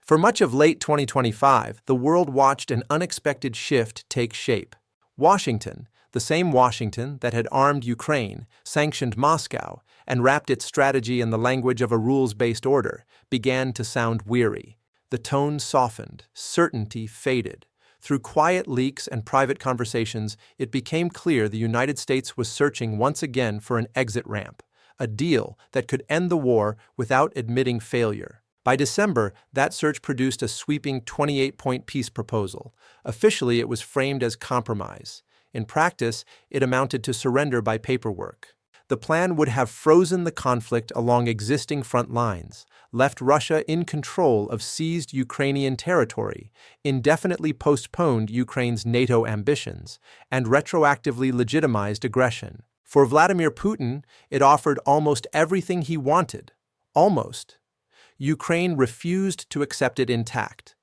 For much of late 2025, the world watched an unexpected shift take shape. Washington, the same Washington that had armed Ukraine, sanctioned Moscow, and wrapped its strategy in the language of a rules-based order, began to sound weary. The tone softened, certainty faded. Through quiet leaks and private conversations, it became clear the United States was searching once again for an exit ramp, a deal that could end the war without admitting failure. By December, that search produced a sweeping 28-point peace proposal. Officially, it was framed as compromise. In practice, it amounted to surrender by paperwork. The plan would have frozen the conflict along existing front lines, left Russia in control of seized Ukrainian territory, indefinitely postponed Ukraine's NATO ambitions, and retroactively legitimized aggression. For Vladimir Putin, it offered almost everything he wanted. Almost. Ukraine refused to accept it intact.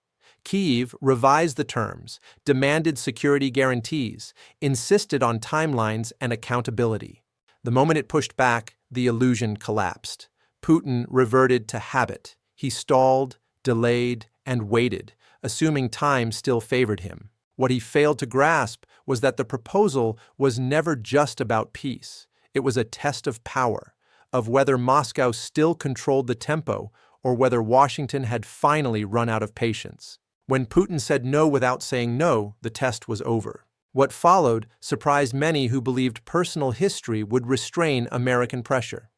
Kyiv revised the terms, demanded security guarantees, insisted on timelines and accountability. The moment it pushed back, the illusion collapsed. Putin reverted to habit. He stalled, delayed, and waited, assuming time still favored him. What he failed to grasp was that the proposal was never just about peace. It was a test of power, of whether Moscow still controlled the tempo or whether Washington had finally run out of patience. When Putin said no without saying no, the test was over. What followed surprised many who believed personal history would restrain American pressure.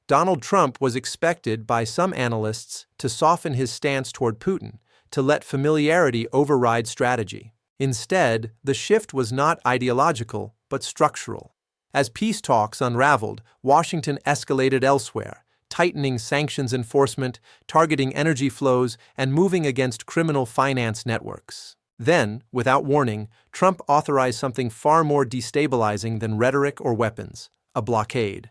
Donald Trump was expected by some analysts to soften his stance toward Putin, to let familiarity override strategy. Instead, the shift was not ideological, but structural. As peace talks unraveled, Washington escalated elsewhere, tightening sanctions enforcement, targeting energy flows, and moving against criminal finance networks. Then, without warning, Trump authorized something far more destabilizing than rhetoric or weapons: a blockade.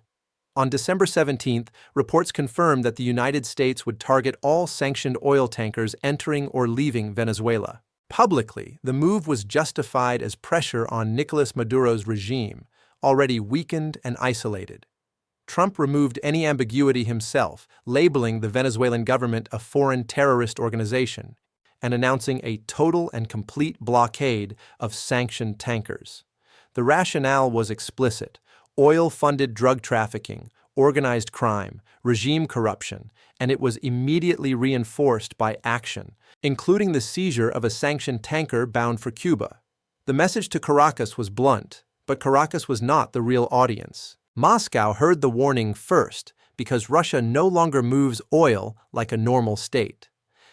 On December 17th, reports confirmed that the United States would target all sanctioned oil tankers entering or leaving Venezuela. Publicly, the move was justified as pressure on Nicolas Maduro's regime, already weakened and isolated. Trump removed any ambiguity himself, labeling the Venezuelan government a foreign terrorist organization and announcing a total and complete blockade of sanctioned tankers. The rationale was explicit: oil-funded drug trafficking, organized crime, regime corruption, and it was immediately reinforced by action, including the seizure of a sanctioned tanker bound for Cuba. The message to Caracas was blunt, but Caracas was not the real audience. Moscow heard the warning first because Russia no longer moves oil like a normal state.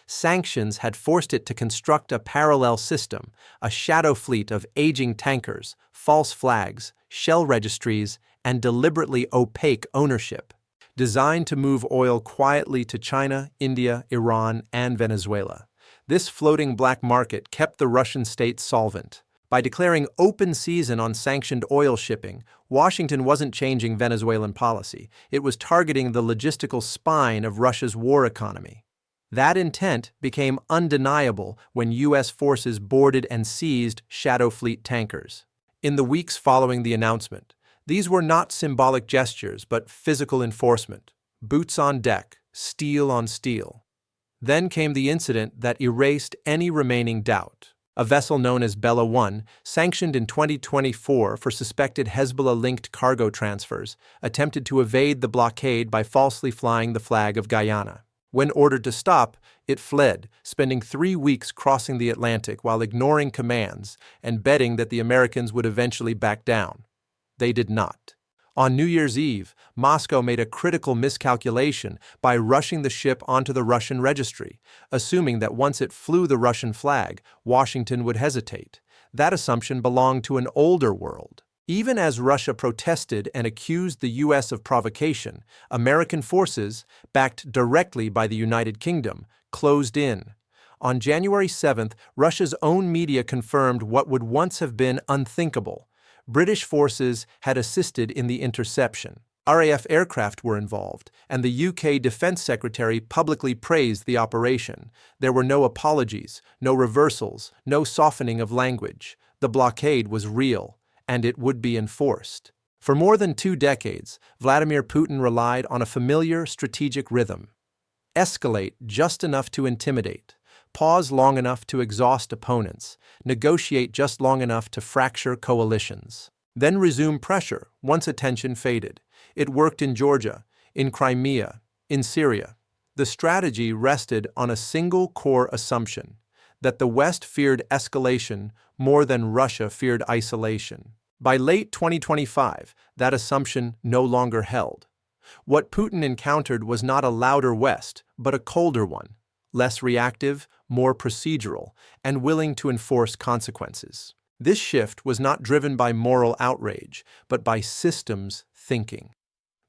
Sanctions had forced it to construct a parallel system, a shadow fleet of aging tankers, false flags, shell registries, and deliberately opaque ownership, designed to move oil quietly to China, India, Iran, and Venezuela. This floating black market kept the Russian state solvent. By declaring open season on sanctioned oil shipping, Washington wasn't changing Venezuelan policy. It was targeting the logistical spine of Russia's war economy. That intent became undeniable when U.S. forces boarded and seized Shadow Fleet tankers. In the weeks following the announcement, these were not symbolic gestures but physical enforcement. Boots on deck, steel on steel. Then came the incident that erased any remaining doubt. A vessel known as Bella 1, sanctioned in 2024 for suspected Hezbollah-linked cargo transfers, attempted to evade the blockade by falsely flying the flag of Guyana. When ordered to stop, it fled, spending 3 weeks crossing the Atlantic while ignoring commands and betting that the Americans would eventually back down. They did not. On New Year's Eve, Moscow made a critical miscalculation by rushing the ship onto the Russian registry, assuming that once it flew the Russian flag, Washington would hesitate. That assumption belonged to an older world. Even as Russia protested and accused the U.S. of provocation, American forces, backed directly by the United Kingdom, closed in. On January 7th, Russia's own media confirmed what would once have been unthinkable. British forces had assisted in the interception. RAF aircraft were involved, and the UK Defence Secretary publicly praised the operation. There were no apologies, no reversals, no softening of language. The blockade was real, and it would be enforced. For more than 2 decades, Vladimir Putin relied on a familiar strategic rhythm. Escalate just enough to intimidate, pause long enough to exhaust opponents, negotiate just long enough to fracture coalitions. Then resume pressure once attention faded. It worked in Georgia, in Crimea, in Syria. The strategy rested on a single core assumption, that the West feared escalation more than Russia feared isolation. By late 2025, that assumption no longer held. What Putin encountered was not a louder West, but a colder one, less reactive, more procedural, and willing to enforce consequences. This shift was not driven by moral outrage, but by systems thinking.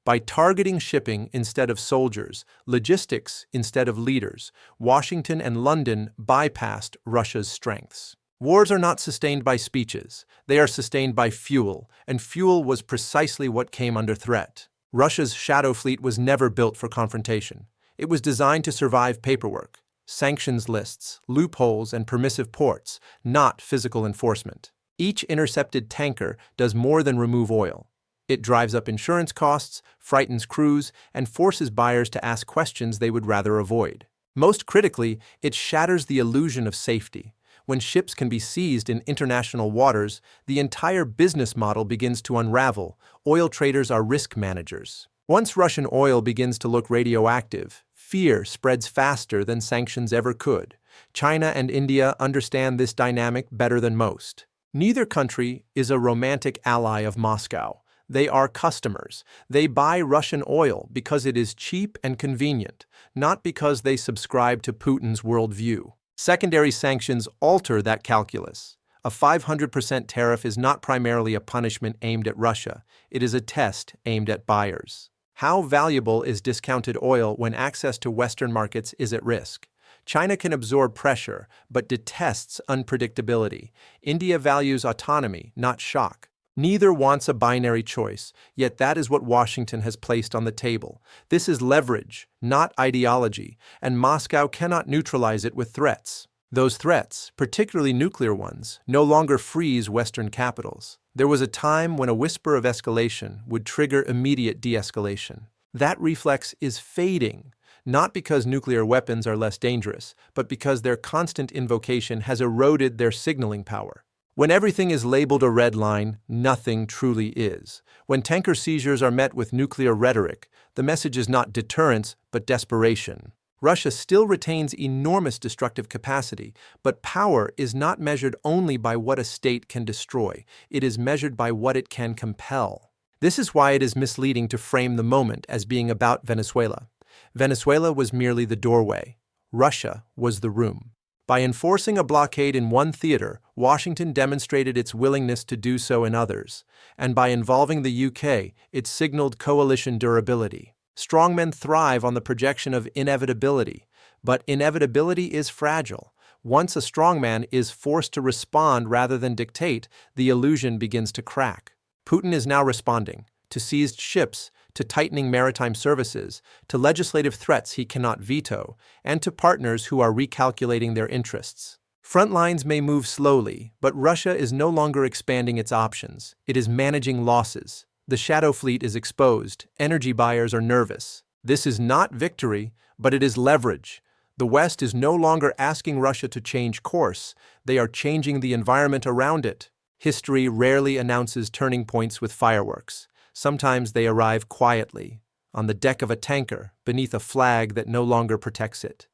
By targeting shipping instead of soldiers, logistics instead of leaders, Washington and London bypassed Russia's strengths. Wars are not sustained by speeches, they are sustained by fuel, and fuel was precisely what came under threat. Russia's shadow fleet was never built for confrontation. It was designed to survive paperwork, sanctions lists, loopholes, and permissive ports, not physical enforcement. Each intercepted tanker does more than remove oil. It drives up insurance costs, frightens crews, and forces buyers to ask questions they would rather avoid. Most critically, it shatters the illusion of safety. When ships can be seized in international waters, the entire business model begins to unravel. Oil traders are risk managers. Once Russian oil begins to look radioactive, fear spreads faster than sanctions ever could. China and India understand this dynamic better than most. Neither country is a romantic ally of Moscow. They are customers. They buy Russian oil because it is cheap and convenient, not because they subscribe to Putin's worldview. Secondary sanctions alter that calculus. A 500% tariff is not primarily a punishment aimed at Russia. It is a test aimed at buyers. How valuable is discounted oil when access to Western markets is at risk? China can absorb pressure, but detests unpredictability. India values autonomy, not shock. Neither wants a binary choice, yet that is what Washington has placed on the table. This is leverage, not ideology, and Moscow cannot neutralize it with threats. Those threats, particularly nuclear ones, no longer freeze Western capitals. There was a time when a whisper of escalation would trigger immediate de-escalation. That reflex is fading, not because nuclear weapons are less dangerous, but because their constant invocation has eroded their signaling power. When everything is labeled a red line, nothing truly is. When tanker seizures are met with nuclear rhetoric, the message is not deterrence, but desperation. Russia still retains enormous destructive capacity, but power is not measured only by what a state can destroy. It is measured by what it can compel. This is why it is misleading to frame the moment as being about Venezuela. Venezuela was merely the doorway. Russia was the room. By enforcing a blockade in one theater, Washington demonstrated its willingness to do so in others, and by involving the UK, it signaled coalition durability. Strongmen thrive on the projection of inevitability, but inevitability is fragile. Once a strongman is forced to respond rather than dictate, the illusion begins to crack. Putin is now responding to seized ships, to tightening maritime services, to legislative threats he cannot veto, and to partners who are recalculating their interests. Front lines may move slowly, but Russia is no longer expanding its options. It is managing losses. The shadow fleet is exposed. Energy buyers are nervous. This is not victory, but it is leverage. The West is no longer asking Russia to change course. They are changing the environment around it. History rarely announces turning points with fireworks. Sometimes they arrive quietly, on the deck of a tanker, beneath a flag that no longer protects it.